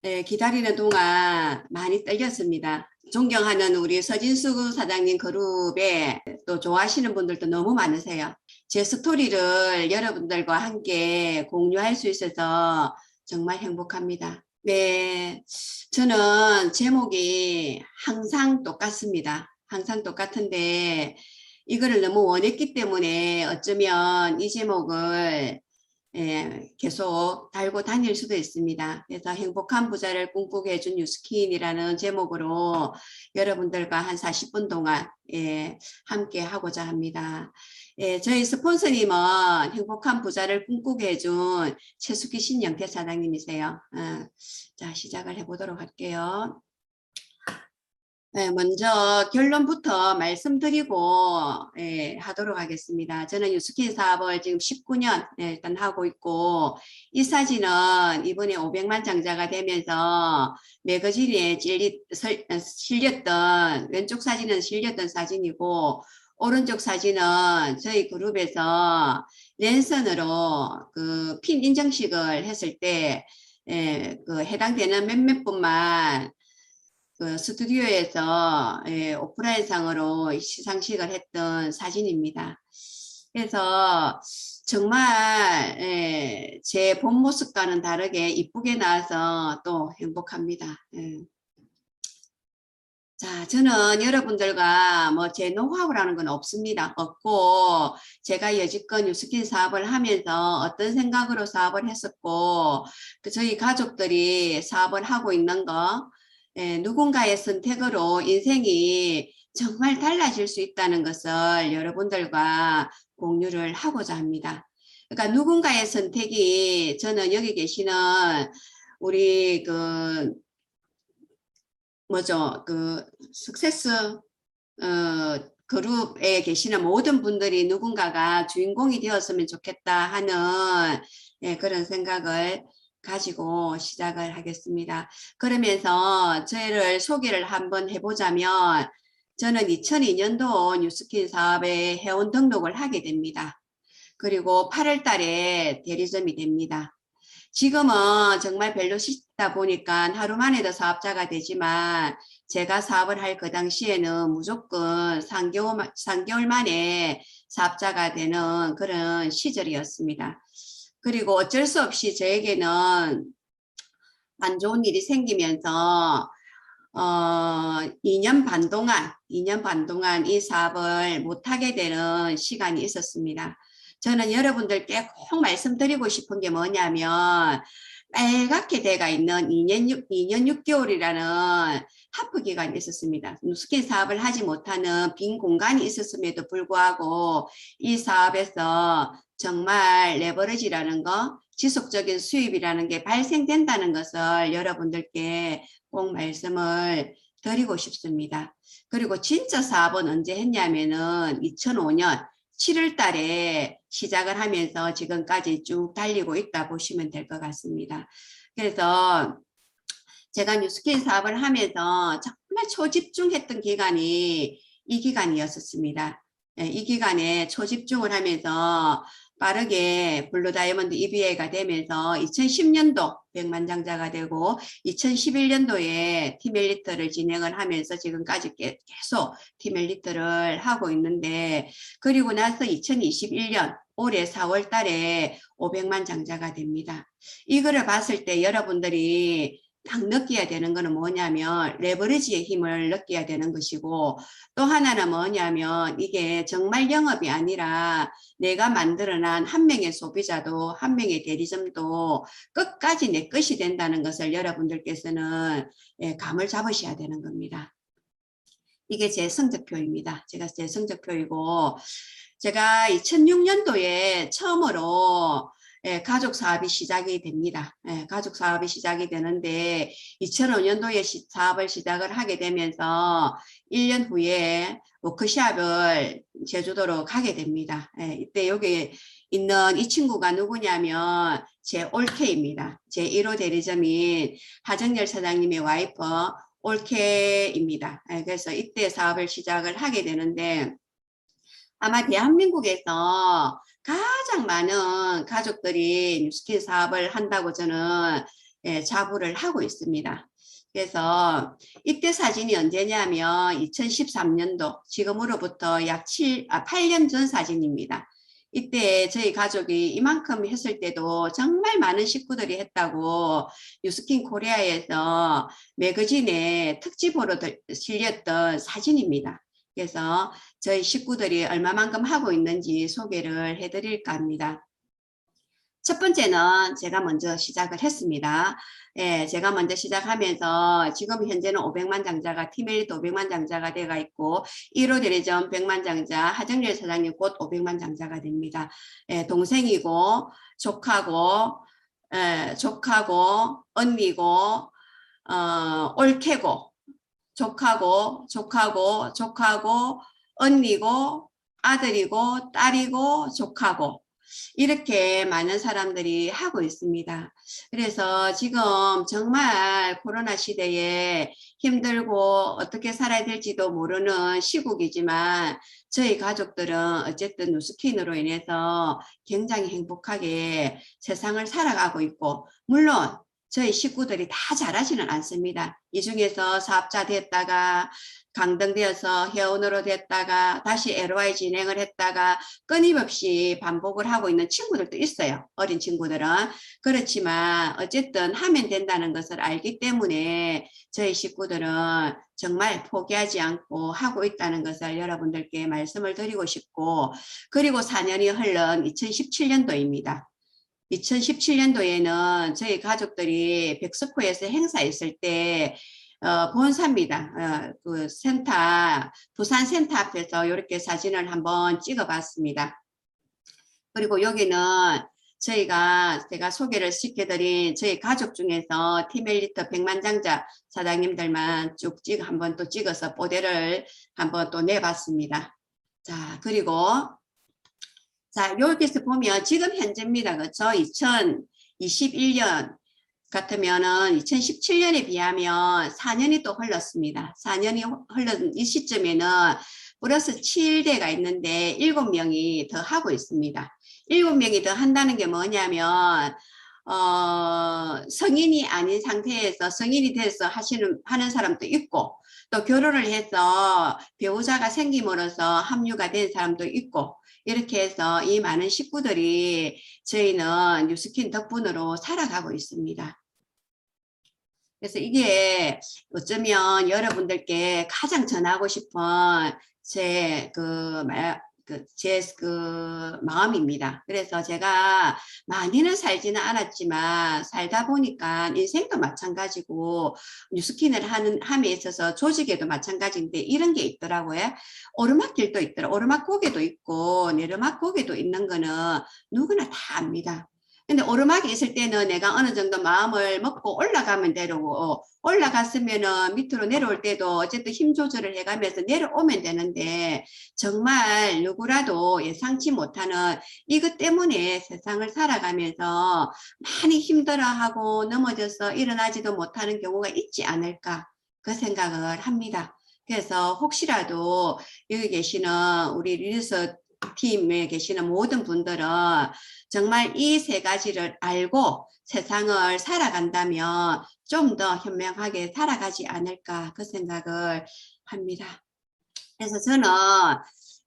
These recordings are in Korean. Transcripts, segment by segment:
기다리는 동안 많이 떨렸습니다. 존경하는 우리 서진수 사장님 그룹에 또 좋아하시는 분들도 너무 많으세요. 제 스토리를 여러분들과 함께 공유할 수 있어서 정말 행복합니다. 네, 저는 제목이 항상 똑같습니다. 항상 똑같은데 이거를 너무 원했기 때문에 어쩌면 이 제목을 계속 달고 다닐 수도 있습니다. 그래서 행복한 부자를 꿈꾸게 해준 뉴스킨이라는 제목으로 여러분들과 한 40분 동안 함께 하고자 합니다. 저희 스폰서님은 행복한 부자를 꿈꾸게 해준 최숙희 신영태 사장님이세요. 자, 시작을 해보도록 할게요. 먼저 결론부터 말씀드리고 하도록 하겠습니다. 저는 유스킨 사업을 지금 19년 일단 하고 있고 이 사진은 이번에 500만 장자가 되면서 매거진에 실렸던 왼쪽 사진은 실렸던 사진이고 오른쪽 사진은 저희 그룹에서 랜선으로 그 핀 인정식을 했을 때 그 해당되는 몇몇 분만 그 스튜디오에서 오프라인상으로 시상식을 했던 사진입니다. 그래서 정말 제 본 모습과는 다르게 이쁘게 나와서 또 행복합니다. 자, 저는 여러분들과 뭐 제 노하우라는 건 없습니다. 없고 제가 여지껏 뉴스킨 사업을 하면서 어떤 생각으로 사업을 했었고 그 저희 가족들이 사업을 하고 있는 거 누군가의 선택으로 인생이 정말 달라질 수 있다는 것을 여러분들과 공유를 하고자 합니다. 그러니까 누군가의 선택이 저는 여기 계시는 우리 그 뭐죠 그 석세스 그룹에 계시는 모든 분들이 누군가가 주인공이 되었으면 좋겠다 하는 그런 생각을 가지고 시작을 하겠습니다. 그러면서 저를 소개를 한번 해보자면 저는 2002년도 뉴스킨 사업에 회원 등록을 하게 됩니다. 그리고 8월 달에 대리점이 됩니다. 지금은 정말 별로 쉽다 보니까 하루 만에도 사업자가 되지만 제가 사업을 할 그 당시에는 무조건 3개월 만에 사업자가 되는 그런 시절이었습니다. 그리고 어쩔 수 없이 저에게는 안 좋은 일이 생기면서 2년 반 동안 이 사업을 못하게 되는 시간이 있었습니다. 저는 여러분들께 꼭 말씀드리고 싶은 게 뭐냐면 빨갛게 돼가 있는 2년 6개월이라는 하프 기간이 있었습니다. 누스킨 사업을 하지 못하는 빈 공간이 있었음에도 불구하고 이 사업에서 정말 레버리지라는 거, 지속적인 수입이라는 게 발생된다는 것을 여러분들께 꼭 말씀을 드리고 싶습니다. 그리고 진짜 사업은 언제 했냐면은 2005년 7월 달에 시작을 하면서 지금까지 쭉 달리고 있다 보시면 될 것 같습니다. 그래서 제가 뉴스킨 사업을 하면서 정말 초집중했던 기간이 이 기간이었습니다. 이 기간에 초집중을 하면서 빠르게 블루 다이아몬드 EBA가 되면서 2010년도 100만 장자가 되고 2011년도에 팀 엘리트를 진행을 하면서 지금까지 계속 팀 엘리트를 하고 있는데 그리고 나서 2021년 올해 4월 달에 500만 장자가 됩니다. 이거를 봤을 때 여러분들이 딱 느껴야 되는 거는 뭐냐면 레버리지의 힘을 느껴야 되는 것이고 또 하나는 뭐냐면 이게 정말 영업이 아니라 내가 만들어낸 한 명의 소비자도 한 명의 대리점도 끝까지 내 것이 된다는 것을 여러분들께서는 감을 잡으셔야 되는 겁니다. 이게 제 성적표입니다. 제 성적표이고 제가 2006년도에 처음으로 가족 사업이 시작이 됩니다. 가족 사업이 시작이 되는데 2005년도에 사업을 시작을 하게 되면서 1년 후에 워크숍을 제주도로 가게 됩니다. 이때 여기 있는 이 친구가 누구냐면 제 올케입니다. 제 1호 대리점인 하정열 사장님의 와이프 올케입니다. 그래서 이때 사업을 시작을 하게 되는데 아마 대한민국에서 가장 많은 가족들이 뉴스킨 사업을 한다고 저는 자부를 하고 있습니다. 그래서 이때 사진이 언제냐면 2013년도 지금으로부터 약 8년 전 사진입니다. 이때 저희 가족이 이만큼 했을 때도 정말 많은 식구들이 했다고 뉴스킨 코리아에서 매거진에 특집으로 실렸던 사진입니다. 그래서 저희 식구들이 얼마만큼 하고 있는지 소개를 해드릴까 합니다. 첫 번째는 제가 먼저 시작을 했습니다. 예, 제가 먼저 시작하면서 지금 현재는 500만 장자가 티멜리트 500만 장자가 돼가 있고 1호 대리점 100만 장자 하정렬 사장님 곧 500만 장자가 됩니다. 예, 동생이고 조카고 언니고 올케고 조카고 언니고 아들이고 딸이고 조카고 이렇게 많은 사람들이 하고 있습니다. 그래서 지금 정말 코로나 시대에 힘들고 어떻게 살아야 될지도 모르는 시국이지만 저희 가족들은 어쨌든 누스킨으로 인해서 굉장히 행복하게 세상을 살아가고 있고 물론 저희 식구들이 다 잘하지는 않습니다. 이 중에서 사업자 됐다가 강등되어서 회원으로 됐다가 다시 LOI 진행을 했다가 끊임없이 반복을 하고 있는 친구들도 있어요. 어린 친구들은. 그렇지만 어쨌든 하면 된다는 것을 알기 때문에 저희 식구들은 정말 포기하지 않고 하고 있다는 것을 여러분들께 말씀을 드리고 싶고 그리고 4년이 흘른 2017년도입니다. 2017년도에는 저희 가족들이 백스코에서 행사했을 때 본사입니다. 그 센터, 부산 센터 앞에서 이렇게 사진을 한번 찍어봤습니다. 그리고 여기는 제가 소개를 시켜드린 저희 가족 중에서 티멜리터 100만장자 사장님들만 쭉 한번 또 찍어서 모델을 한번 또 내봤습니다. 자, 그리고 자, 여기서 보면 지금 현재입니다. 그렇죠? 2021년 같으면은 2017년에 비하면 4년이 또 흘렀습니다. 4년이 흘른 이 시점에는 플러스 7대가 있는데 7명이 더 하고 있습니다. 7명이 더 한다는 게 뭐냐면 성인이 아닌 상태에서 성인이 돼서 하는 사람도 있고 또 결혼을 해서 배우자가 생김으로써 합류가 된 사람도 있고 이렇게 해서 이 많은 식구들이 저희는 뉴스킨 덕분으로 살아가고 있습니다. 그래서 이게 어쩌면 여러분들께 가장 전하고 싶은 제 마음입니다. 그래서 제가 많이는 살지는 않았지만 살다 보니까 인생도 마찬가지고 뉴스킨을 함에 있어서 조직에도 마찬가지인데 이런 게 있더라고요. 오르막길도 있더라고요. 오르막고개도 있고 내리막고개도 있는 거는 누구나 다 압니다. 근데 오르막이 있을 때는 내가 어느 정도 마음을 먹고 올라가면 되고 올라갔으면은 밑으로 내려올 때도 어쨌든 힘 조절을 해가면서 내려오면 되는데 정말 누구라도 예상치 못하는 이것 때문에 세상을 살아가면서 많이 힘들어하고 넘어져서 일어나지도 못하는 경우가 있지 않을까 그 생각을 합니다. 그래서 혹시라도 여기 계시는 우리 리서 팀에 계시는 모든 분들은 정말 이 세 가지를 알고 세상을 살아간다면 좀 더 현명하게 살아가지 않을까 그 생각을 합니다. 그래서 저는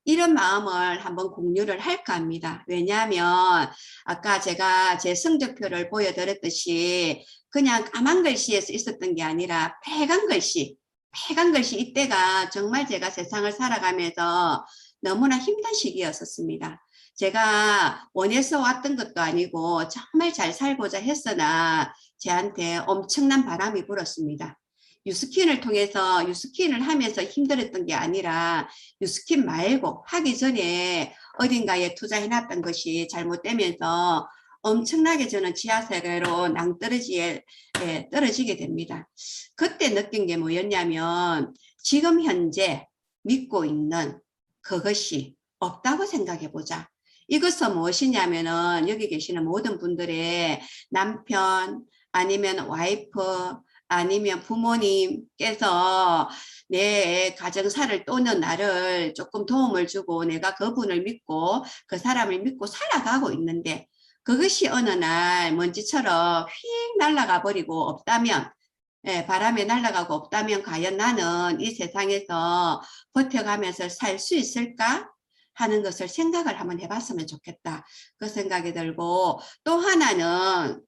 이런 마음을 한번 공유를 할까 합니다. 왜냐하면 아까 제가 제 성적표를 보여드렸듯이 그냥 까만 글씨에서 있었던 게 아니라 빨간 글씨 이때가 정말 제가 세상을 살아가면서 너무나 힘든 시기였었습니다. 제가 원해서 왔던 것도 아니고 정말 잘 살고자 했으나 저한테 엄청난 바람이 불었습니다. 뉴스킨을 통해서 뉴스킨을 하면서 힘들었던 게 아니라 뉴스킨 말고 하기 전에 어딘가에 투자해놨던 것이 잘못되면서 엄청나게 저는 지하세계로 떨어지게 됩니다. 그때 느낀 게 뭐였냐면 지금 현재 믿고 있는 그것이 없다고 생각해보자. 이것은 무엇이냐면은 여기 계시는 모든 분들의 남편 아니면 와이프 아니면 부모님께서 내 가정사를 또는 나를 조금 도움을 주고 내가 그분을 믿고 그 사람을 믿고 살아가고 있는데 그것이 어느 날 먼지처럼 휙 날아가 버리고 없다면, 바람에 날아가고 없다면 과연 나는 이 세상에서 버텨가면서 살 수 있을까? 하는 것을 생각을 한번 해봤으면 좋겠다. 그 생각이 들고, 또 하나는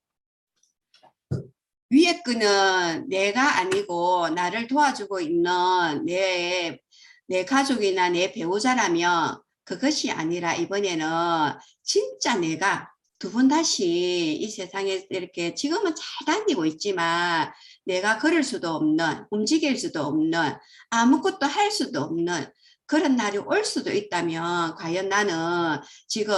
위에 끈은 내가 아니고 나를 도와주고 있는 내 가족이나 내 배우자라면 그것이 아니라 이번에는 진짜 내가 두 번 다시 이 세상에 이렇게 지금은 잘 다니고 있지만 내가 걸을 수도 없는, 움직일 수도 없는, 아무것도 할 수도 없는 그런 날이 올 수도 있다면 과연 나는 지금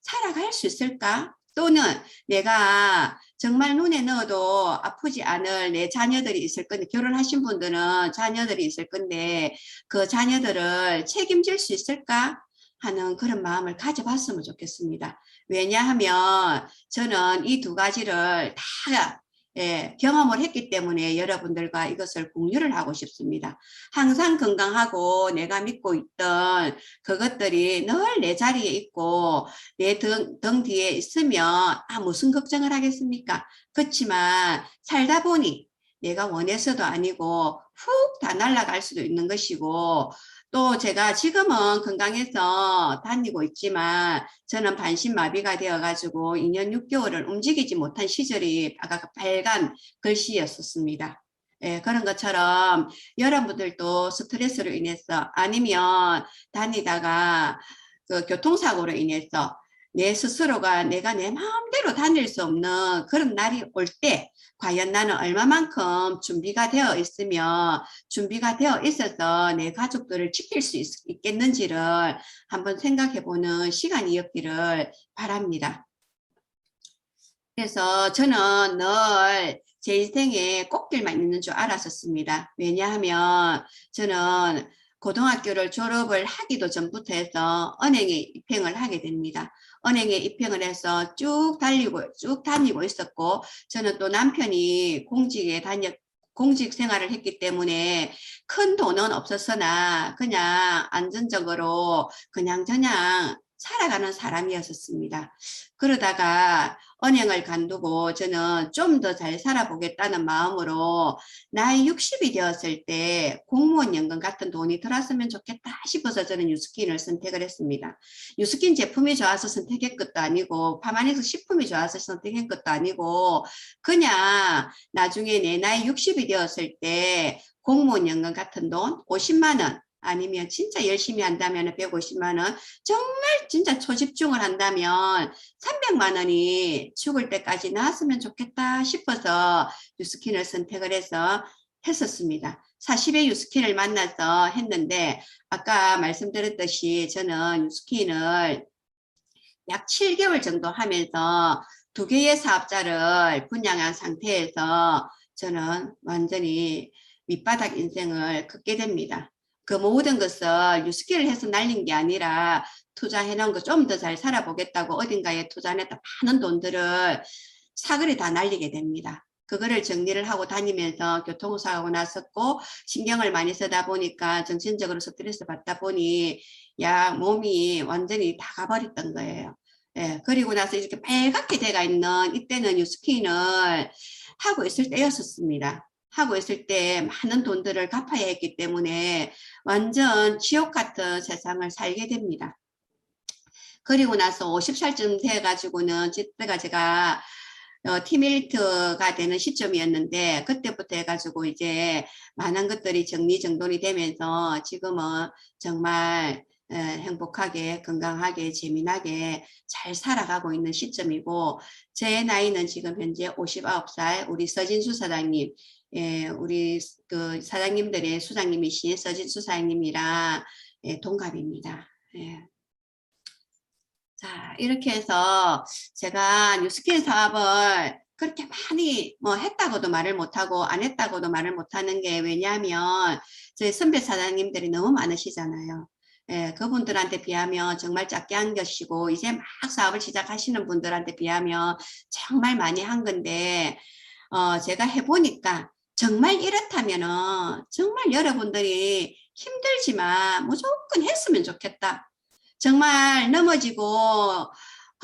살아갈 수 있을까? 또는 내가 정말 눈에 넣어도 아프지 않을 내 자녀들이 있을 건데, 결혼하신 분들은 자녀들이 있을 건데 그 자녀들을 책임질 수 있을까 하는 그런 마음을 가져봤으면 좋겠습니다. 왜냐하면 저는 이 두 가지를 다 경험을 했기 때문에 여러분들과 이것을 공유를 하고 싶습니다. 항상 건강하고 내가 믿고 있던 그것들이 늘 내 자리에 있고 내 등 뒤에 있으면 무슨 걱정을 하겠습니까? 그렇지만 살다 보니 내가 원해서도 아니고 훅 다 날아갈 수도 있는 것이고, 또 제가 지금은 건강해서 다니고 있지만 저는 반신마비가 되어가지고 2년 6개월을 움직이지 못한 시절이 아까 빨간 글씨였었습니다. 그런 것처럼 여러분들도 스트레스로 인해서 아니면 다니다가 그 교통사고로 인해서 내 스스로가 내가 내 마음대로 다닐 수 없는 그런 날이 올 때 과연 나는 얼마만큼 준비가 되어 있으며 준비가 되어 있어서 내 가족들을 지킬 수 있겠는지를 한번 생각해 보는 시간이었기를 바랍니다. 그래서 저는 늘 제 인생에 꽃길만 있는 줄 알았었습니다. 왜냐하면 저는 고등학교를 졸업을 하기도 전부터 해서 은행에 입행을 하게 됩니다. 은행에 입행을 해서 쭉 다니고 있었고, 저는 또 남편이 공직 생활을 했기 때문에 큰 돈은 없었으나 그냥 안정적으로 그냥 살아가는 사람이었습니다. 그러다가 은행을 관두고 저는 좀 더 잘 살아보겠다는 마음으로 나이 60이 되었을 때 공무원 연금 같은 돈이 들었으면 좋겠다 싶어서 저는 유스킨을 선택을 했습니다. 유스킨 제품이 좋아서 선택한 것도 아니고 파마닉스 식품이 좋아서 선택한 것도 아니고 그냥 나중에 내 나이 60이 되었을 때 공무원 연금 같은 돈 50만 원 아니면 진짜 열심히 한다면 150만 원, 정말 진짜 초집중을 한다면 300만 원이 죽을 때까지 나왔으면 좋겠다 싶어서 유스킨을 선택을 해서 했었습니다. 40의 유스킨을 만나서 했는데 아까 말씀드렸듯이 저는 유스킨을 약 7개월 정도 하면서 2개의 사업자를 분양한 상태에서 저는 완전히 밑바닥 인생을 걷게 됩니다. 그 모든 것을 유스킬을 해서 날린 게 아니라 투자해 놓은 거 좀 더 잘 살아보겠다고 어딘가에 투자했다 많은 돈들을 사거리 다 날리게 됩니다. 그거를 정리를 하고 다니면서 교통사고 났었고 신경을 많이 쓰다 보니까 정신적으로 스트레스 받다 보니 몸이 완전히 다 가버렸던 거예요. 그리고 나서 이렇게 빨갛게 돼가 있는 이때는 유스킨을 하고 있을 때였었습니다. 하고 있을 때 많은 돈들을 갚아야 했기 때문에 완전 지옥 같은 세상을 살게 됩니다. 그리고 나서 50살쯤 돼가지고는 그때가 제가 티밀트가 되는 시점이었는데 그때부터 해가지고 이제 많은 것들이 정리정돈이 되면서 지금은 정말 행복하게 건강하게 재미나게 잘 살아가고 있는 시점이고 제 나이는 지금 현재 59살 우리 서진수 사장님 우리 그 사장님들의 수장님이신 서진수 사장님이랑 동갑입니다. 자, 이렇게 해서 제가 뉴스킨 사업을 그렇게 많이 했다고도 말을 못하고 안 했다고도 말을 못하는 게 왜냐하면 저희 선배 사장님들이 너무 많으시잖아요. 그분들한테 비하면 정말 작게 한 것이고 이제 막 사업을 시작하시는 분들한테 비하면 정말 많이 한 건데 제가 해보니까 정말 이렇다면은 정말 여러분들이 힘들지만 무조건 했으면 좋겠다. 정말 넘어지고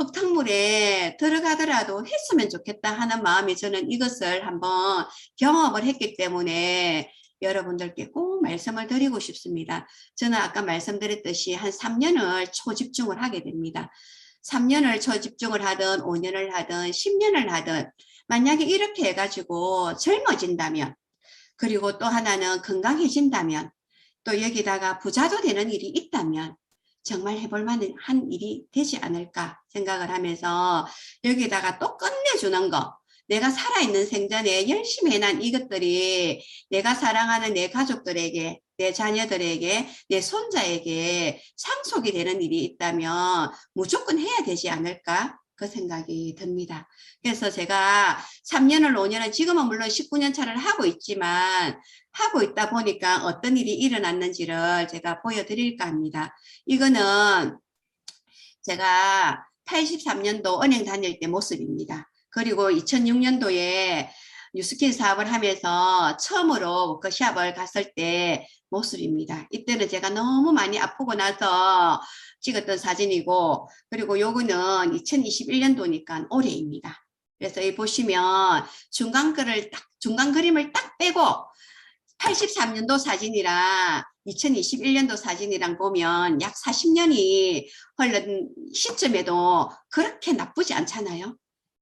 흙탕물에 들어가더라도 했으면 좋겠다 하는 마음이 저는 이것을 한번 경험을 했기 때문에 여러분들께 꼭 말씀을 드리고 싶습니다. 저는 아까 말씀드렸듯이 한 3년을 초집중을 하게 됩니다. 3년을 초집중을 하든 5년을 하든 10년을 하든 만약에 이렇게 해가지고 젊어진다면, 그리고 또 하나는 건강해진다면, 또 여기다가 부자도 되는 일이 있다면 정말 해볼 만한 일이 되지 않을까 생각을 하면서 여기다가 또 끝내주는 거, 내가 살아있는 생전에 열심히 해난 이것들이 내가 사랑하는 내 가족들에게, 내 자녀들에게, 내 손자에게 상속이 되는 일이 있다면 무조건 해야 되지 않을까, 그 생각이 듭니다. 그래서 제가 3년을 5년을, 지금은 물론 19년 차를 하고 있지만 하고 있다 보니까 어떤 일이 일어났는지를 제가 보여드릴까 합니다. 이거는 제가 83년도 은행 다닐 때 모습입니다. 그리고 2006년도에 뉴스킨 사업을 하면서 처음으로 워크숍을 갔을 때 모습입니다. 이때는 제가 너무 많이 아프고 나서 찍었던 사진이고, 그리고 요거는 2021년도니까 올해입니다. 그래서 이 보시면 중간 그림을 딱 빼고 83년도 사진이랑 2021년도 사진이랑 보면 약 40년이 흘른 시점에도 그렇게 나쁘지 않잖아요.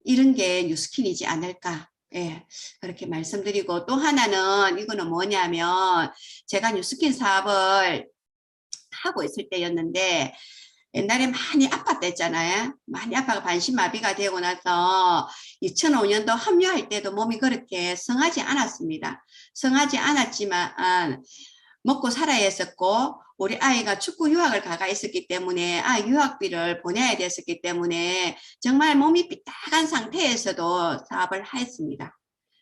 이런 게 뉴스킨이지 않을까. 예, 그렇게 말씀드리고, 또 하나는 이거는 뭐냐면 제가 뉴스킨 사업을 하고 있을 때였는데 옛날에 많이 아팠댔잖아요. 많이 아파가 반신마비가 되고 나서 2005년도 합류할 때도 몸이 그렇게 성하지 않았습니다. 성하지 않았지만 먹고 살아야 했었고, 우리 아이가 축구 유학을 가가 있었기 때문에 유학비를 보내야 됐었기 때문에 정말 몸이 삐딱한 상태에서도 사업을 했습니다.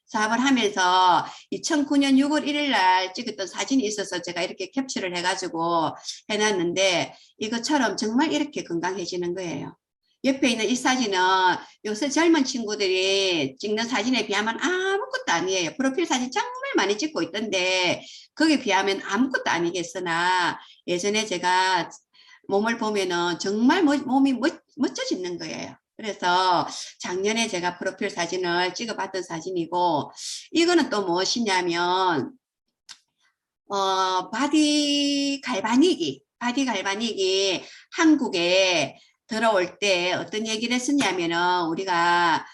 사업을 하면서 2009년 6월 1일 날 찍었던 사진이 있어서 제가 이렇게 캡처를 해가지고 해놨는데, 이것처럼 정말 이렇게 건강해지는 거예요. 옆에 있는 이 사진은 요새 젊은 친구들이 찍는 사진에 비하면 아무것도 아니에요. 프로필 사진 정말 많이 찍고 있던데 거기에 비하면 아무것도 아니겠으나, 예전에 제가 몸을 보면은 정말 몸이 멋져지는 거예요. 그래서 작년에 제가 프로필 사진을 찍어봤던 사진이고, 이거는 또 무엇이냐면 바디 갈바닉이 한국에 들어올 때 어떤 얘기를 했었냐면은, 우리가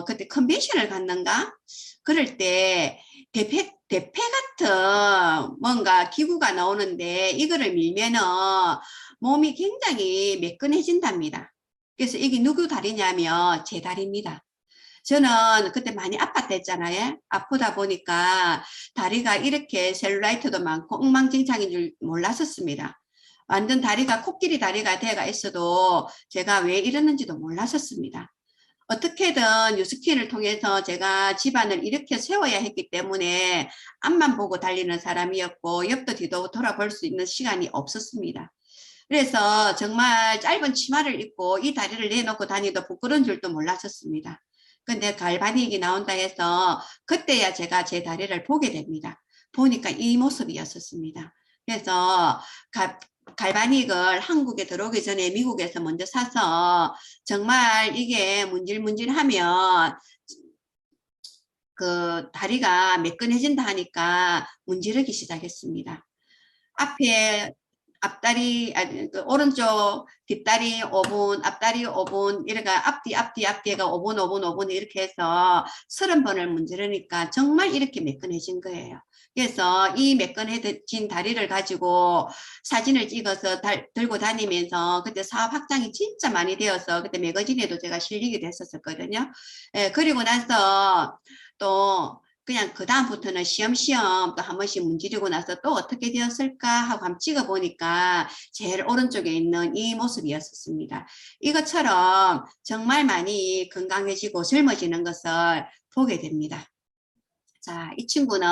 그때 컨벤션을 갔는가 그럴 때 대패 같은 뭔가 기구가 나오는데 이거를 밀면은 몸이 굉장히 매끈해진답니다. 그래서 이게 누구 다리냐면 제 다리입니다. 저는 그때 많이 아팠댔잖아요. 아프다 보니까 다리가 이렇게 셀룰라이트도 많고 엉망진창인 줄 몰랐었습니다. 완전 다리가 코끼리 다리가 돼가 있어도 제가 왜 이러는지도 몰랐었습니다. 어떻게든 뉴스킨을 통해서 제가 집안을 이렇게 세워야 했기 때문에 앞만 보고 달리는 사람이었고 옆도 뒤도 돌아볼 수 있는 시간이 없었습니다. 그래서 정말 짧은 치마를 입고 이 다리를 내놓고 다니도 부끄러운 줄도 몰랐었습니다. 근데 갈바닉이 나온다 해서 그때야 제가 제 다리를 보게 됩니다. 보니까 이 모습이었었습니다. 그래서 갈바닉을 한국에 들어오기 전에 미국에서 먼저 사서 정말 이게 문질문질하면 그 다리가 매끈해진다 하니까 문지르기 시작했습니다. 앞에 앞다리, 그 오른쪽 뒷다리 5분, 앞다리 5분, 이렇게 앞뒤가 5분 이렇게 해서 30번을 문지르니까 정말 이렇게 매끈해진 거예요. 그래서 이 매끈해진 다리를 가지고 사진을 찍어서 들고 다니면서 그때 사업 확장이 진짜 많이 되어서 그때 매거진에도 제가 실리기도 했었거든요. 예, 그리고 나서 또 그냥 그 다음부터는 시험시험 또 한 번씩 문지르고 나서 또 어떻게 되었을까 하고 한번 찍어보니까 제일 오른쪽에 있는 이 모습이었습니다. 이것처럼 정말 많이 건강해지고 젊어지는 것을 보게 됩니다. 자, 이 친구는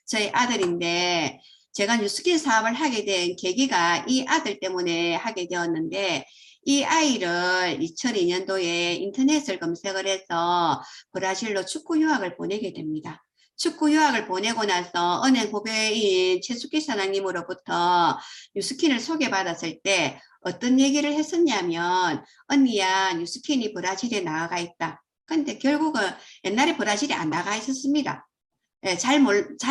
저희 아들인데 제가 뉴스킨 사업을 하게 된 계기가 이 아들 때문에 하게 되었는데, 이 아이를 2002년도에 인터넷을 검색을 해서 브라질로 축구 유학을 보내게 됩니다. 축구 유학을 보내고 나서 은행 후배인 최숙기 사장님으로부터 뉴스킨을 소개받았을 때 어떤 얘기를 했었냐면 언니야 뉴스킨이 브라질에 나가 있다. 근데 결국은 옛날에 브라질에 안 나가 있었습니다. 예, 잘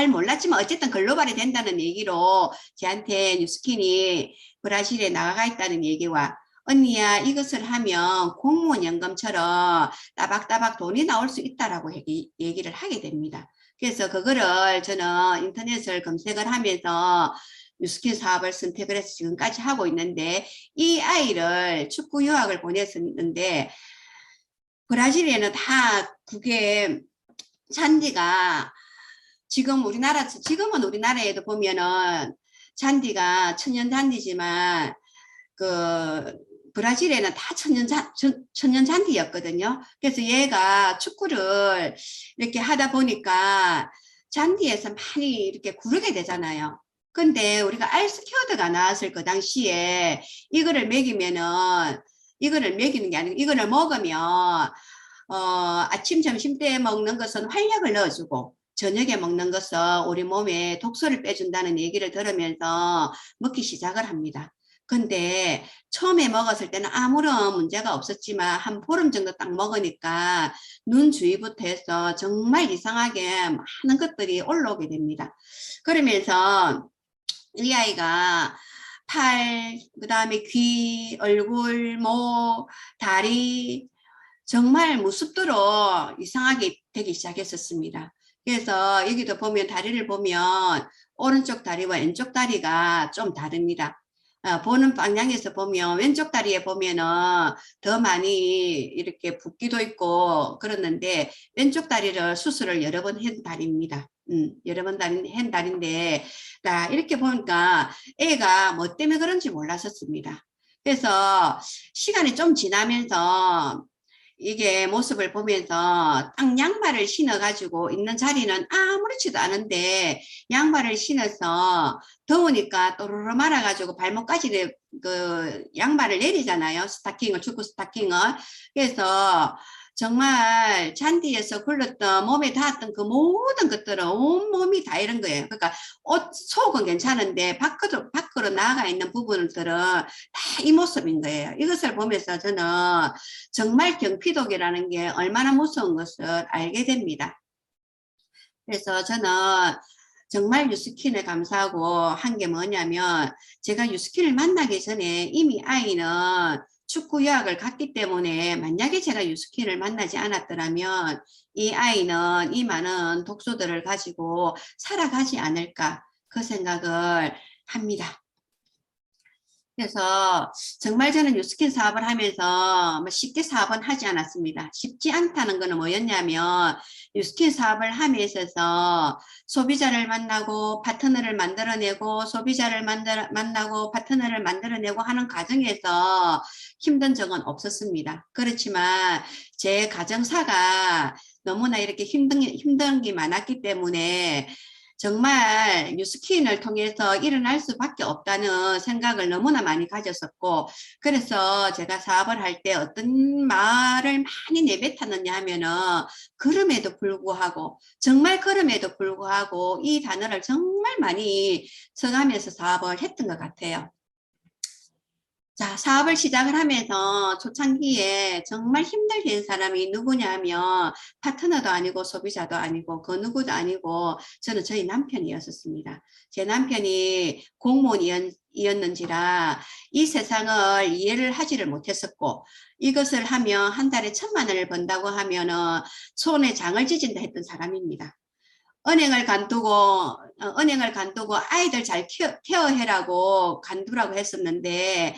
몰랐지만 어쨌든 글로벌이 된다는 얘기로 저한테 뉴스킨이 브라질에 나가 있다는 얘기와 언니야 이것을 하면 공무원 연금처럼 따박따박 돈이 나올 수 있다라고 얘기를 하게 됩니다. 그래서 그거를 저는 인터넷을 검색을 하면서 뉴스킨 사업을 선택을 해서 지금까지 하고 있는데 이 아이를 축구 유학을 보냈었는데 브라질에는 다 그게 잔디가 지금은 우리나라에도 보면은 잔디가 천연 잔디지만 그 브라질에는 다 천연 잔디였거든요. 그래서 얘가 축구를 이렇게 하다 보니까 잔디에서 많이 이렇게 구르게 되잖아요. 근데 우리가 알스퀘어드가 나왔을 그 당시에 이거를 먹이는 게 아니고 이거를 먹으면 아침 점심 때 먹는 것은 활력을 넣어주고 저녁에 먹는 것은 우리 몸에 독소를 빼준다는 얘기를 들으면서 먹기 시작을 합니다. 근데 처음에 먹었을 때는 아무런 문제가 없었지만 한 보름 정도 딱 먹으니까 눈 주위부터 해서 정말 이상하게 많은 것들이 올라오게 됩니다. 그러면서 이 아이가 팔, 그 다음에 귀, 얼굴, 목, 다리 정말 무습도로 이상하게 되기 시작했었습니다. 그래서 여기도 보면 다리를 보면 오른쪽 다리와 왼쪽 다리가 좀 다릅니다. 보는 방향에서 보면 왼쪽 다리에 보면은 더 많이 이렇게 붓기도 있고 그랬는데 왼쪽 다리를 수술을 여러 번 한 다리입니다. 여러 번 한 다리인데 이렇게 보니까 애가 뭐 때문에 그런지 몰랐었습니다. 그래서 시간이 좀 지나면서 이게 모습을 보면서 딱 양말을 신어가지고 있는 자리는 아무렇지도 않은데 양말을 신어서 더우니까 또르르 말아가지고 발목까지 그 양말을 내리잖아요. 축구 스타킹을. 그래서 정말 잔디에서 굴렀던 몸에 닿았던 그 모든 것들은 온몸이 다 이런 거예요. 그러니까 속은 괜찮은데 밖으로 나가 있는 부분들은 다 이 모습인 거예요. 이것을 보면서 저는 정말 경피독이라는 게 얼마나 무서운 것을 알게 됩니다. 그래서 저는 정말 유스킨을 감사하고 한 게 뭐냐면 제가 유스킨을 만나기 전에 이미 아이는 축구 유학을 갔기 때문에 만약에 제가 유스킨을 만나지 않았더라면 이 아이는 이 많은 독소들을 가지고 살아가지 않을까 그 생각을 합니다. 그래서 정말 저는 뉴스킨 사업을 하면서 뭐 쉽게 사업은 하지 않았습니다. 쉽지 않다는 거는 뭐였냐면 뉴스킨 사업을 함에 있어서 소비자를 만나고 파트너를 만들어내고 소비자를 만나고 파트너를 만들어내고 하는 과정에서 힘든 적은 없었습니다. 그렇지만 제 가정사가 너무나 이렇게 힘든 게 많았기 때문에 정말 뉴스킨을 통해서 일어날 수밖에 없다는 생각을 너무나 많이 가졌었고 그래서 제가 사업을 할 때 어떤 말을 많이 내뱉었느냐 하면은 그럼에도 불구하고 정말 그럼에도 불구하고 이 단어를 정말 많이 써가면서 사업을 했던 것 같아요. 자, 사업을 시작을 하면서 초창기에 정말 힘들게 한 사람이 누구냐면 파트너도 아니고 소비자도 아니고 그 누구도 아니고 저는 저희 남편이었습니다. 제 남편이 공무원이었는지라 이 세상을 이해를 하지를 못했었고 이것을 하면 한 달에 1,000만 원을 번다고 하면은 손에 장을 찢은다 했던 사람입니다. 은행을 간두고 아이들 잘 케어해라고 간두라고 했었는데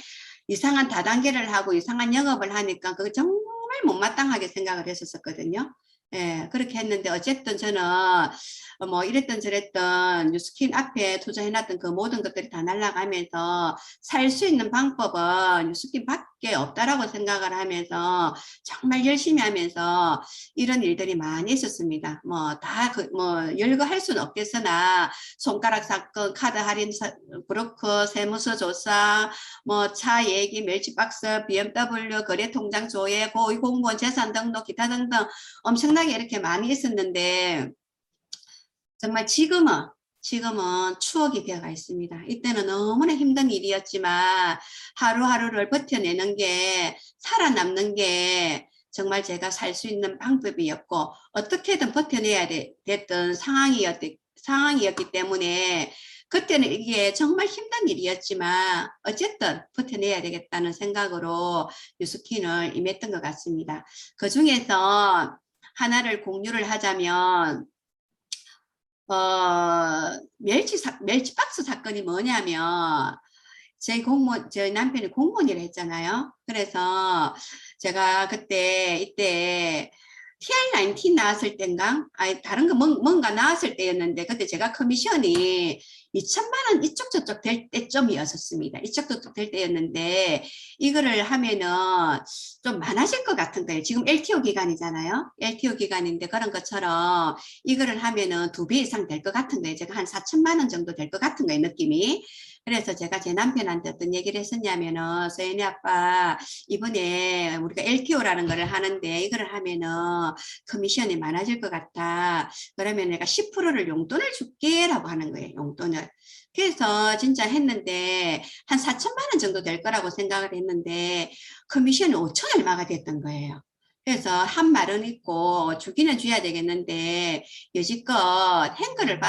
이상한 다단계를 하고 이상한 영업을 하니까 그거 정말 못마땅하게 생각을 했었거든요. 예, 그렇게 했는데 어쨌든 저는 뭐 이랬던 저랬던 뉴스킨 앞에 투자해놨던 그 모든 것들이 다 날아가면서 살 수 있는 방법은 뉴스킨 밖에 없다라고 생각을 하면서 정말 열심히 하면서 이런 일들이 많이 있었습니다. 뭐 다 열거할 수는 없겠으나 손가락 사건, 카드 할인, 브로커, 세무서 조사, 뭐 차 얘기, 멸치박스, BMW, 거래통장 조회, 고위공무원 재산 등록, 기타 등등 엄청나게 이렇게 많이 있었는데 정말 지금은 지금은 추억이 되어가 있습니다. 이때는 너무나 힘든 일이었지만 하루하루를 버텨내는 게, 살아남는 게 정말 제가 살 수 있는 방법이었고, 어떻게든 버텨내야 됐던 상황이었기 때문에 그때는 이게 정말 힘든 일이었지만 어쨌든 버텨내야 되겠다는 생각으로 뉴스킨을 임했던 것 같습니다. 그 중에서 하나를 공유를 하자면 멸치 박스 사건이 뭐냐면, 저희 남편이 공무원이라 했잖아요. 그래서 제가 이때 TR19 나왔을 땐가? 아니, 다른 거 뭔가 나왔을 때였는데, 그때 제가 커미션이 2천만 원 이쪽 저쪽 될 때쯤이었습니다. 이쪽 저쪽 될 때였는데, 이거를 하면은 좀 많아질 것 같은 거예요. 지금 LTO 기간이잖아요. LTO 기간인데 그런 것처럼 이거를 하면은 2배 이상 될 것 같은 거예요. 제가 한 4천만 원 정도 될 것 같은 거예요, 느낌이. 그래서 제가 제 남편한테 어떤 얘기를 했었냐면은, 서연이 아빠, 이번에 우리가 LTO라는 거를 하는데, 이거를 하면은 커미션이 많아질 것 같아. 그러면 내가 10%를 용돈을 줄게. 라고 하는 거예요, 용돈을. 그래서 진짜 했는데, 한 4천만 원 정도 될 거라고 생각을 했는데, 커미션이 5천 얼마가 됐던 거예요. 그래서 한 말은 있고, 주기는 줘야 되겠는데, 여지껏 행거를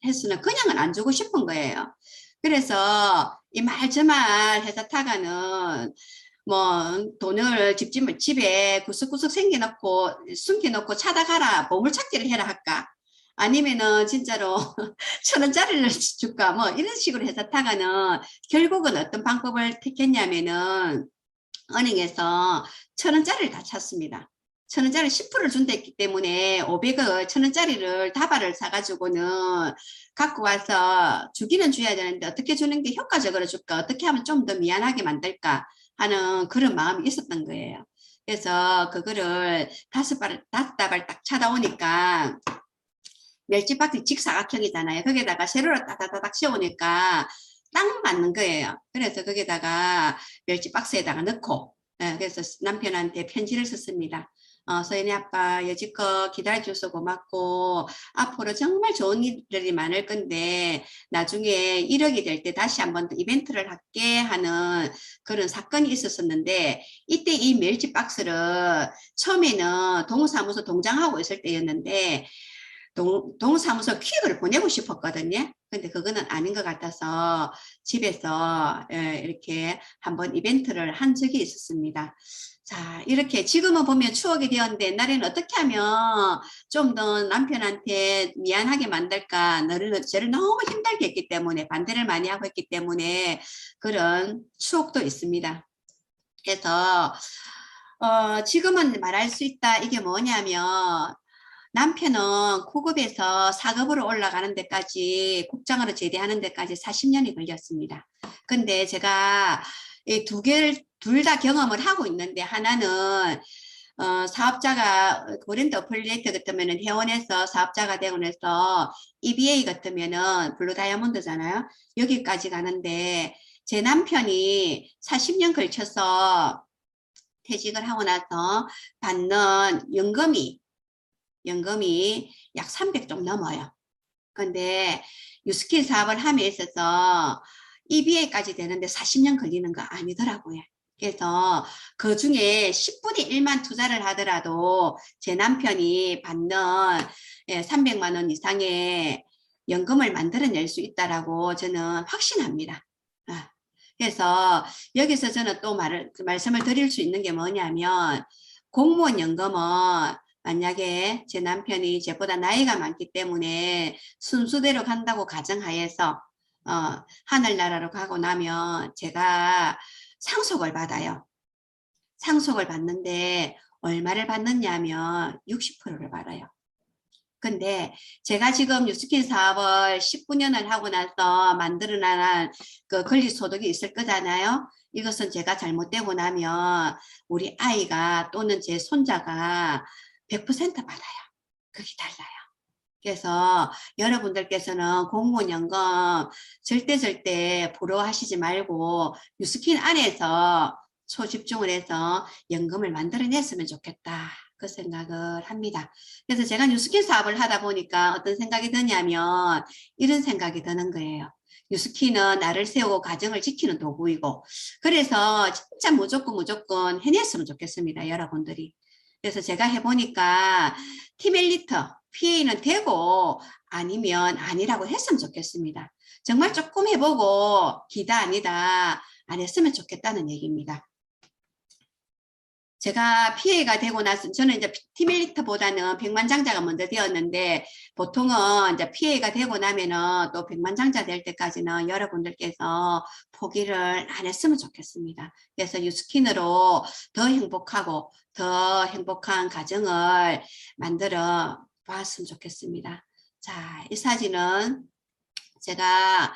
했으면 그냥은 안 주고 싶은 거예요. 그래서 이 말 저 말 해서 타가는 뭐 돈을 집에 구석구석 숨겨놓고 찾아가라, 보물찾기를 해라 할까? 아니면은 진짜로 1,000원짜리를 줄까? 뭐 이런 식으로 해서 타가는 결국은 어떤 방법을 택했냐면은 은행에서 1,000원짜리를 다 찾습니다. 1,000원짜리 10%를 준댔기 때문에 500원, 1,000원짜리를 다발을 사가지고는 갖고 와서 주기는 줘야 되는데 어떻게 주는 게 효과적으로 줄까? 어떻게 하면 좀 더 미안하게 만들까? 하는 그런 마음이 있었던 거예요. 그래서 그거를 5다발 딱 찾아오니까 멸치박스 직사각형이잖아요. 거기다가 세로로 따다다닥 씌우니까 딱 맞는 거예요. 그래서 거기다가 멸치박스에다가 넣고, 그래서 남편한테 편지를 썼습니다. 서연이 아빠 여지껏 기다려줘서 고맙고 앞으로 정말 좋은 일들이 많을 건데 나중에 1억이 될 때 다시 한번 이벤트를 할게 하는 그런 사건이 있었었는데, 이때 이 멸치 박스를 처음에는 동사무소 동장하고 있을 때였는데 동사무소 퀵을 보내고 싶었거든요. 근데 그거는 아닌 것 같아서 집에서 이렇게 한번 이벤트를 한 적이 있었습니다. 자, 이렇게 지금은 보면 추억이 되었는데 옛날에는 어떻게 하면 좀 더 남편한테 미안하게 만들까, 저를 너무 힘들게 했기 때문에, 반대를 많이 하고 했기 때문에 그런 추억도 있습니다. 그래서 지금은 말할 수 있다. 이게 뭐냐면 남편은 구급에서 4급으로 올라가는 데까지, 국장으로 제대하는 데까지 40년이 걸렸습니다. 근데 제가 이 두 개를 둘 다 경험을 하고 있는데, 하나는 사업자가 고랜드 어플리에이트 같으면은 회원에서 사업자가 되고 나서 EBA 같으면은 블루 다이아몬드잖아요. 여기까지 가는데 제 남편이 40년 걸쳐서 퇴직을 하고 나서 받는 연금이 약 300 좀 넘어요. 근데 유스킨 사업을 함에 있어서 EBA까지 되는데 40년 걸리는 거 아니더라고요. 그래서 그 중에 10분의 1만 투자를 하더라도 제 남편이 받는 300만 원 이상의 연금을 만들어낼 수 있다라고 저는 확신합니다. 그래서 여기서 저는 또 말씀을 드릴 수 있는 게 뭐냐면, 공무원 연금은 만약에 제 남편이 저보다 나이가 많기 때문에 순수대로 간다고 가정하에서 하늘나라로 가고 나면 제가 상속을 받아요. 상속을 받는데 얼마를 받느냐 하면 60%를 받아요. 근데 제가 지금 뉴스킨 사업을 19년을 하고 나서 만들어낸 그 권리소득이 있을 거잖아요. 이것은 제가 잘못되고 나면 우리 아이가 또는 제 손자가 100% 받아요. 그게 달라요. 그래서 여러분들께서는 공무원연금 절대 부러워하시지 말고 뉴스킨 안에서 초집중을 해서 연금을 만들어냈으면 좋겠다. 그 생각을 합니다. 그래서 제가 뉴스킨 사업을 하다 보니까 어떤 생각이 드냐면 이런 생각이 드는 거예요. 뉴스킨은 나를 세우고 가정을 지키는 도구이고 그래서 진짜 무조건 해냈으면 좋겠습니다. 여러분들이. 그래서 제가 해보니까 팀 엘리터, PA는 되고 아니면 아니라고 했으면 좋겠습니다. 정말 조금 해보고 기다 아니다 안 했으면 좋겠다는 얘기입니다. 제가 PA가 되고 나서 저는 이제 팀 엘리트보다는 백만장자가 먼저 되었는데 보통은 이제 PA가 되고 나면은 또 백만장자 될 때까지는 여러분들께서 포기를 안 했으면 좋겠습니다. 그래서 유스킨으로 더 행복하고 더 행복한 가정을 만들어 봤으면 좋겠습니다. 자, 이 사진은 제가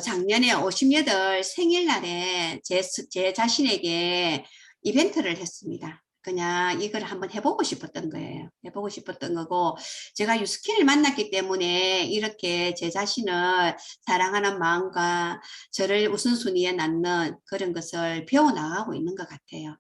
작년에 58 생일날에 제 자신에게 이벤트를 했습니다. 그냥 이걸 한번 해보고 싶었던 거예요. 해보고 싶었던 거고 제가 유스킨을 만났기 때문에 이렇게 제 자신을 사랑하는 마음과 저를 우선순위에 놓는 그런 것을 배워나가고 있는 것 같아요.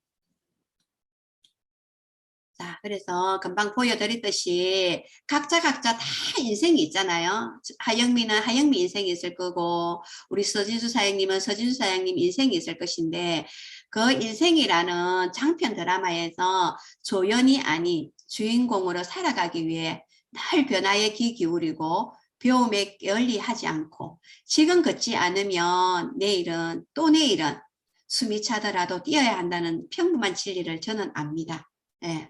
자, 그래서 금방 보여드렸듯이 각자 다 인생이 있잖아요. 하영미는 하영미 인생이 있을 거고 우리 서진수 사장님은 서진수 사장님 인생이 있을 것인데 그 인생이라는 장편 드라마에서 조연이 아닌 주인공으로 살아가기 위해 늘 변화에 귀 기울이고 배움에 게을리하지 않고 지금 걷지 않으면 내일은 또 내일은 숨이 차더라도 뛰어야 한다는 평범한 진리를 저는 압니다. 예.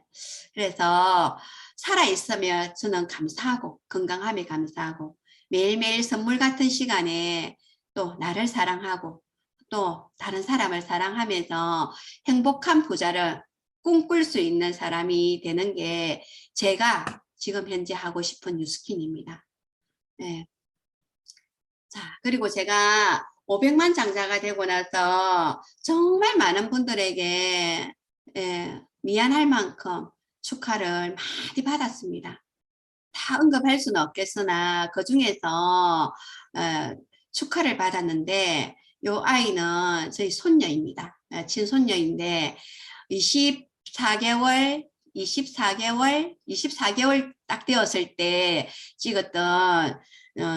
그래서 살아있으면 저는 감사하고 건강함에 감사하고 매일매일 선물 같은 시간에 또 나를 사랑하고 또 다른 사람을 사랑하면서 행복한 부자를 꿈꿀 수 있는 사람이 되는 게 제가 지금 현재 하고 싶은 뉴스킨입니다. 예. 자, 그리고 제가 500만 장자가 되고 나서 정말 많은 분들에게 미안할 만큼 축하를 많이 받았습니다. 다 언급할 수는 없겠으나 그 중에서 축하를 받았는데 요 아이는 저희 손녀입니다. 친손녀인데 24개월 딱 되었을 때 찍었던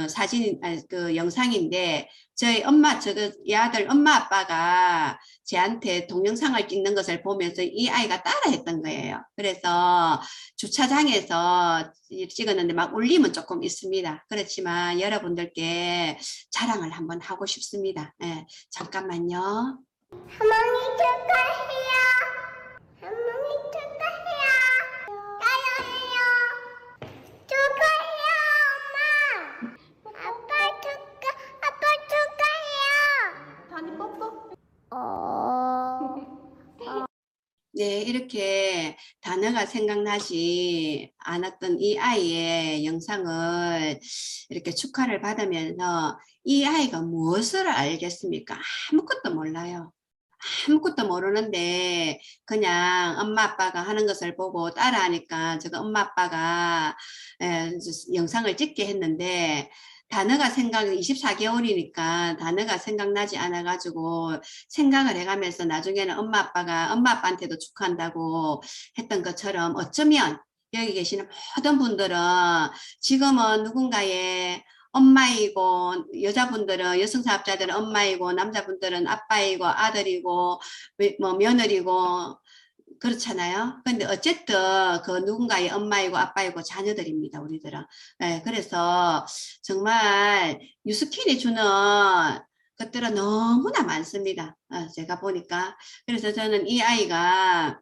사진, 그 영상인데 저희 엄마, 이 아들 엄마 아빠가 제한테 동영상을 찍는 것을 보면서 이 아이가 따라했던 거예요. 그래서 주차장에서 찍었는데 막 울림은 조금 있습니다. 그렇지만 여러분들께 자랑을 한번 하고 싶습니다. 네, 잠깐만요. 할머니 축하해요. 할머니 축하해요. 축하해요. 축하해요, 엄마. 아빠 축하해요. 다니 뽀뽀. 네, 이렇게 단어가 생각나지 않았던 이 아이의 영상을 이렇게 축하를 받으면서 이 아이가 무엇을 알겠습니까? 아무것도 몰라요. 아무것도 모르는데 그냥 엄마 아빠가 하는 것을 보고 따라하니까 제가 엄마 아빠가 영상을 찍게 했는데 단어가 24개월이니까 단어가 생각나지 않아 가지고 생각을 해가면서 나중에는 엄마 아빠한테도 축하한다고 했던 것처럼 어쩌면 여기 계시는 모든 분들은 지금은 누군가의 엄마이고 여자분들은 여성사업자들은 엄마이고 남자분들은 아빠이고 아들이고 뭐 며느리고 그렇잖아요. 근데 어쨌든 그 누군가의 엄마이고 아빠이고 자녀들입니다. 우리들은. 네, 그래서 정말 뉴스킨이 주는 것들은 너무나 많습니다. 제가 보니까. 그래서 저는 이 아이가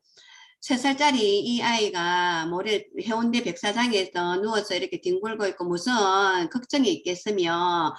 3살짜리 이 아이가 모레 해운대 백사장에서 누워서 이렇게 뒹굴고 있고 무슨 걱정이 있겠으며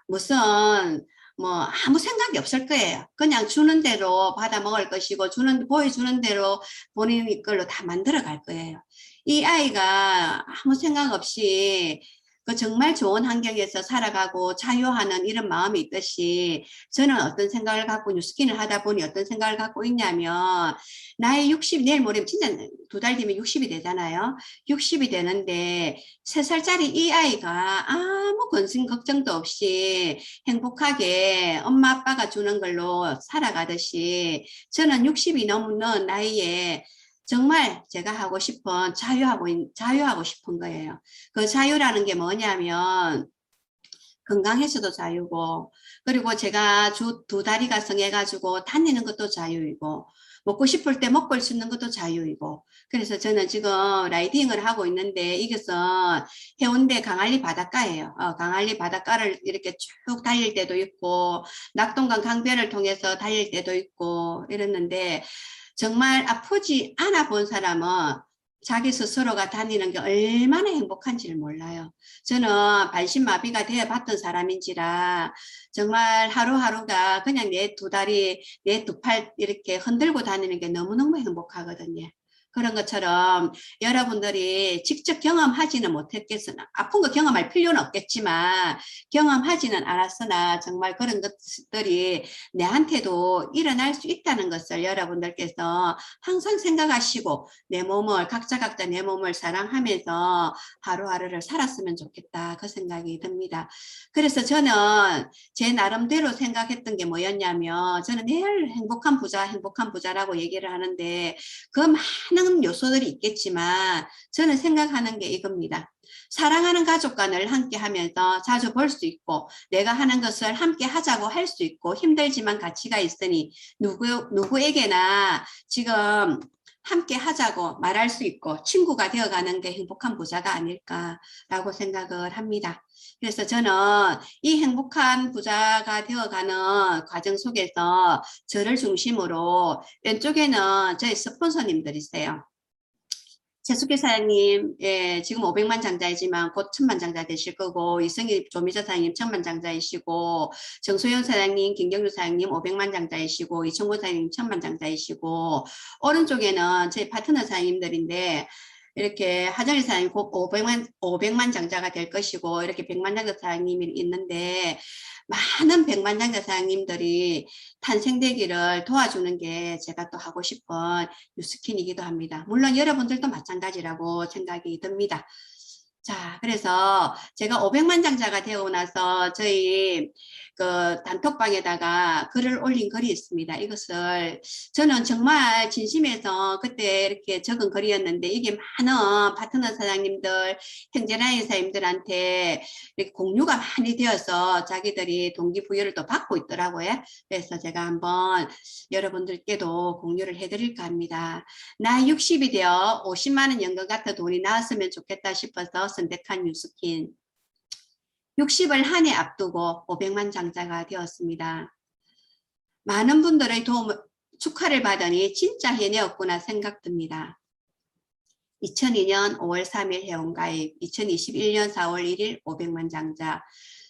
무슨 뭐 아무 생각이 없을 거예요. 그냥 주는 대로 받아 먹을 것이고 보여주는 대로 본인 걸로 다 만들어 갈 거예요. 이 아이가 아무 생각 없이 그 정말 좋은 환경에서 살아가고 자유하는 이런 마음이 있듯이 저는 어떤 생각을 갖고 뉴스킨을 하다 보니 어떤 생각을 갖고 있냐면 나이 60, 내일 모레 진짜 2달 뒤면 60이 되잖아요. 60이 되는데 3살짜리 이 아이가 아무 근심 걱정도 없이 행복하게 엄마 아빠가 주는 걸로 살아가듯이 저는 60이 넘는 나이에 정말 제가 하고 싶은 자유하고 싶은 거예요. 그 자유라는 게 뭐냐면 건강해서도 자유고, 그리고 제가 두 다리가 성해가지고 다니는 것도 자유이고, 먹고 싶을 때 먹을 수 있는 것도 자유이고. 그래서 저는 지금 라이딩을 하고 있는데 이것은 해운대 강안리 바닷가예요. 강안리 바닷가를 이렇게 쭉 달릴 때도 있고, 낙동강 강변을 통해서 달릴 때도 있고 이랬는데, 정말 아프지 않아 본 사람은 자기 스스로가 다니는 게 얼마나 행복한지를 몰라요. 저는 반신마비가 되어 봤던 사람인지라 정말 하루하루가 그냥 내 두 다리, 내 두 팔 이렇게 흔들고 다니는 게 너무너무 행복하거든요. 그런 것처럼 여러분들이 직접 경험하지는 못했겠으나 아픈 거 경험할 필요는 없겠지만 경험하지는 않았으나 정말 그런 것들이 내한테도 일어날 수 있다는 것을 여러분들께서 항상 생각하시고 내 몸을 각자 내 몸을 사랑하면서 하루하루를 살았으면 좋겠다 그 생각이 듭니다. 그래서 저는 제 나름대로 생각했던 게 뭐였냐면 저는 늘 행복한 부자라고 얘기를 하는데 그 많은 요소들이 있겠지만 저는 생각하는 게 이겁니다. 사랑하는 가족과 늘 함께 하면서 자주 볼 수 있고 내가 하는 것을 함께 하자고 할 수 있고 힘들지만 가치가 있으니 누구에게나 지금 함께 하자고 말할 수 있고 친구가 되어가는 게 행복한 부자가 아닐까라고 생각을 합니다. 그래서 저는 이 행복한 부자가 되어가는 과정 속에서 저를 중심으로 왼쪽에는 저희 스폰서님들이세요. 최숙희 사장님, 예, 지금 500만 장자이지만 곧 1000만 장자 되실 거고, 이승희 조미자 사장님 1000만 장자이시고, 정소영 사장님, 김경주 사장님 500만 장자이시고, 이청구 사장님 1000만 장자이시고, 오른쪽에는 저희 파트너 사장님들인데, 이렇게 하정희 사장님 곧 500만 장자가 될 것이고, 이렇게 100만 장자 사장님이 있는데, 많은 100만 장자 사장님들이 탄생되기를 도와주는 게 제가 또 하고 싶은 뉴스킨이기도 합니다. 물론 여러분들도 마찬가지라고 생각이 듭니다. 자, 그래서 제가 500만 장자가 되고 나서 저희 그 단톡방에다가 글을 올린 글이 있습니다. 이것을 저는 정말 진심에서 그때 이렇게 적은 글이었는데 이게 많은 파트너 사장님들, 형제라인 사장님들한테 이렇게 공유가 많이 되어서 자기들이 동기부여를 또 받고 있더라고요. 그래서 제가 한번 여러분들께도 공유를 해드릴까 합니다. 나 60이 되어 50만 원 연금 같은 돈이 나왔으면 좋겠다 싶어서 선택한 뉴스킨. 60을 한 해 앞두고 500만 장자가 되었습니다. 많은 분들의 축하를 받으니 진짜 해내었구나 생각됩니다. 2002년 5월 3일 회원가입, 2021년 4월 1일 500만 장자.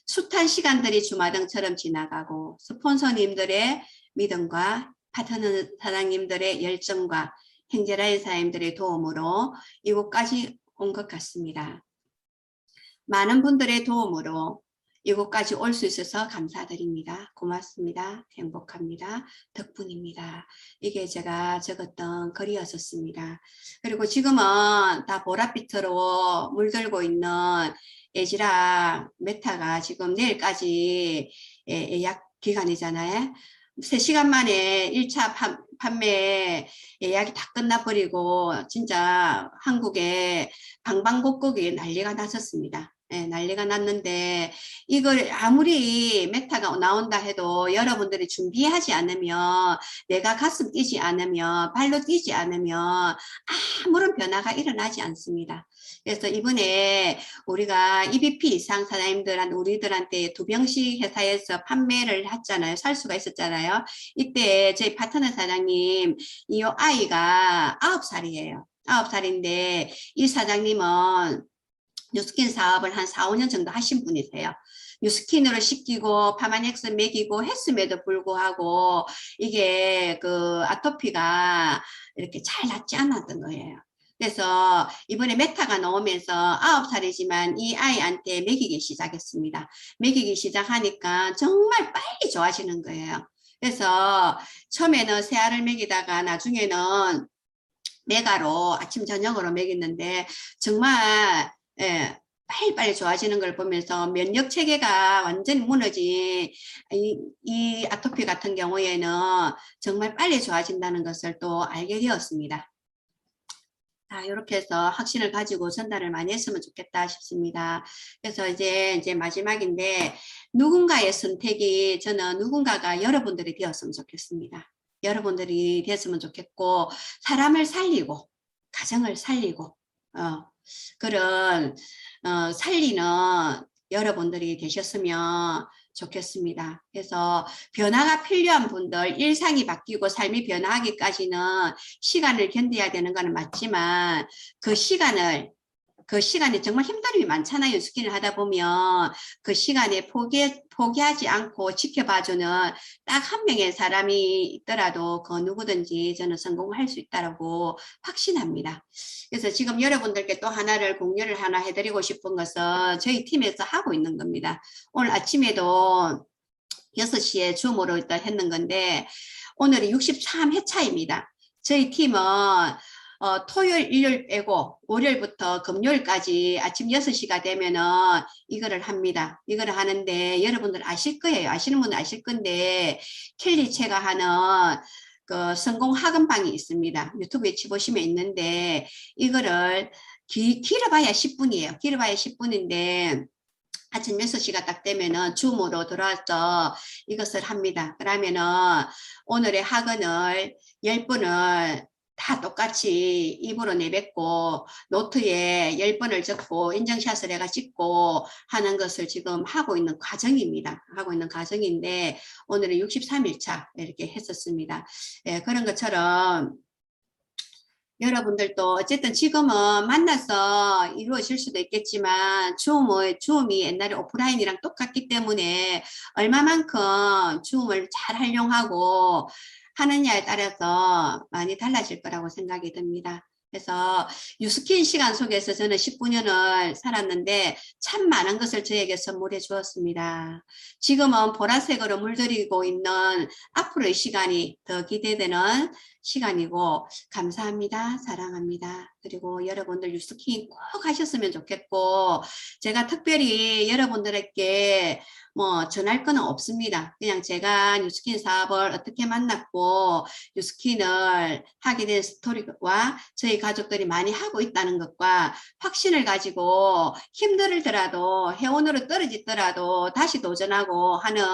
숱한 시간들이 주마등처럼 지나가고 스폰서님들의 믿음과 파트너 사장님들의 열정과 행제라인 사장님들의 도움으로 이곳까지 온 것 같습니다. 많은 분들의 도움으로 이곳까지 올 수 있어서 감사드립니다. 고맙습니다. 행복합니다. 덕분입니다. 이게 제가 적었던 글이었었습니다. 그리고 지금은 다 보랏빛으로 물들고 있는 에지라 메타가 지금 내일까지 예약 기간이잖아요. 3시간 만에 1차 판매 예약이 다 끝나버리고 진짜 한국에 방방곡곡이 난리가 났었습니다. 예, 난리가 났는데 이걸 아무리 메타가 나온다 해도 여러분들이 준비하지 않으면 내가 가슴 뛰지 않으면 발로 뛰지 않으면 아무런 변화가 일어나지 않습니다. 그래서 이번에 우리가 EBP 이상 사장님들한 우리들한테 2병씩 회사에서 판매를 했잖아요. 살 수가 있었잖아요. 이때 저희 파트너 사장님 이 아이가 9살이에요. 9살인데 이 사장님은 뉴스킨 사업을 한 4, 5년 정도 하신 분이세요. 뉴스킨으로 시키고 파마넥스 먹이고 했음에도 불구하고 이게 그 아토피가 이렇게 잘 낫지 않았던 거예요. 그래서 이번에 메타가 나오면서 9살이지만 이 아이한테 먹이기 시작했습니다. 먹이기 시작하니까 정말 빨리 좋아지는 거예요. 그래서 처음에는 새알을 먹이다가 나중에는 메가로 아침 저녁으로 먹였는데 정말 예, 빨리빨리 좋아지는 걸 보면서 면역 체계가 완전히 무너진 이 아토피 같은 경우에는 정말 빨리 좋아진다는 것을 또 알게 되었습니다. 자, 이렇게 해서 확신을 가지고 전달을 많이 했으면 좋겠다 싶습니다. 그래서 이제 마지막인데, 누군가의 선택이 저는 누군가가 여러분들이 되었으면 좋겠습니다. 여러분들이 됐으면 좋겠고, 사람을 살리고, 가정을 살리고, 그런, 살리는 여러분들이 되셨으면 좋겠습니다. 그래서 변화가 필요한 분들, 일상이 바뀌고 삶이 변화하기까지는 시간을 견뎌야 되는 거는 맞지만 그 시간에 정말 힘듦이 많잖아요. 스킨을 하다 보면 그 시간에 포기하지 않고 지켜봐주는 딱 한 명의 사람이 있더라도 그 누구든지 저는 성공할 수 있다고 확신합니다. 그래서 지금 여러분들께 또 하나를 공유를 하나 해드리고 싶은 것은 저희 팀에서 하고 있는 겁니다. 오늘 아침에도 6시에 줌으로 일단 했는 건데 오늘이 63회차입니다. 저희 팀은 토요일, 일요일 빼고 월요일부터 금요일까지 아침 6시가 되면은 이거를 합니다. 이거를 하는데 여러분들 아실 거예요. 아시는 분은 아실 건데 켈리체가 하는 그 성공 학원방이 있습니다. 유튜브에 치보시면 있는데 이거를 길어봐야 10분이에요. 길어봐야 10분인데 아침 6시가 딱 되면은 줌으로 들어와서 이것을 합니다. 그러면은 오늘의 학원을 10분을 다 똑같이 입으로 내뱉고 노트에 10번을 적고 인증샷을 해가 찍고 하는 것을 지금 하고 있는 과정입니다. 하고 있는 과정인데 오늘은 63일차 이렇게 했었습니다. 예, 그런 것처럼 여러분들도 어쨌든 지금은 만나서 이루어질 수도 있겠지만 줌이 옛날에 오프라인이랑 똑같기 때문에 얼마만큼 줌을 잘 활용하고 하느냐에 따라서 많이 달라질 거라고 생각이 듭니다. 그래서 뉴스킨 시간 속에서 저는 19년을 살았는데 참 많은 것을 저에게 선물해 주었습니다. 지금은 보라색으로 물들이고 있는 앞으로의 시간이 더 기대되는 시간이고 감사합니다. 사랑합니다. 그리고 여러분들 뉴스킨 꼭 하셨으면 좋겠고 제가 특별히 여러분들에게 뭐 전할 거는 없습니다. 그냥 제가 뉴스킨 사업을 어떻게 만났고 뉴스킨을 하게 된 스토리와 저희 가족들이 많이 하고 있다는 것과 확신을 가지고 힘들더라도 회원으로 떨어지더라도 다시 도전하고 하는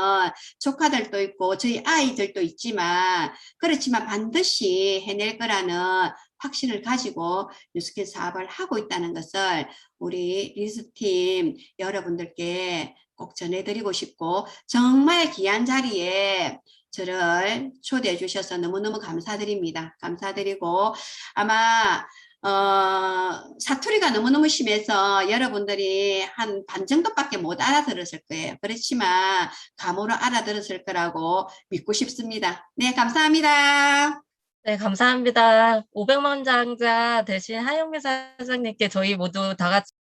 조카들도 있고 저희 아이들도 있지만 그렇지만 반드시 해낼 거라는 확신을 가지고 뉴스킨 사업을 하고 있다는 것을 우리 리스팀 여러분들께 꼭 전해드리고 싶고 정말 귀한 자리에 저를 초대해 주셔서 너무너무 감사드립니다. 감사드리고 아마 사투리가 너무너무 심해서 여러분들이 한 반 정도밖에 못 알아들었을 거예요. 그렇지만 감으로 알아들었을 거라고 믿고 싶습니다. 네, 감사합니다. 네, 감사합니다. 500만 장자 대신 하영미 사장님께 저희 모두 다 같이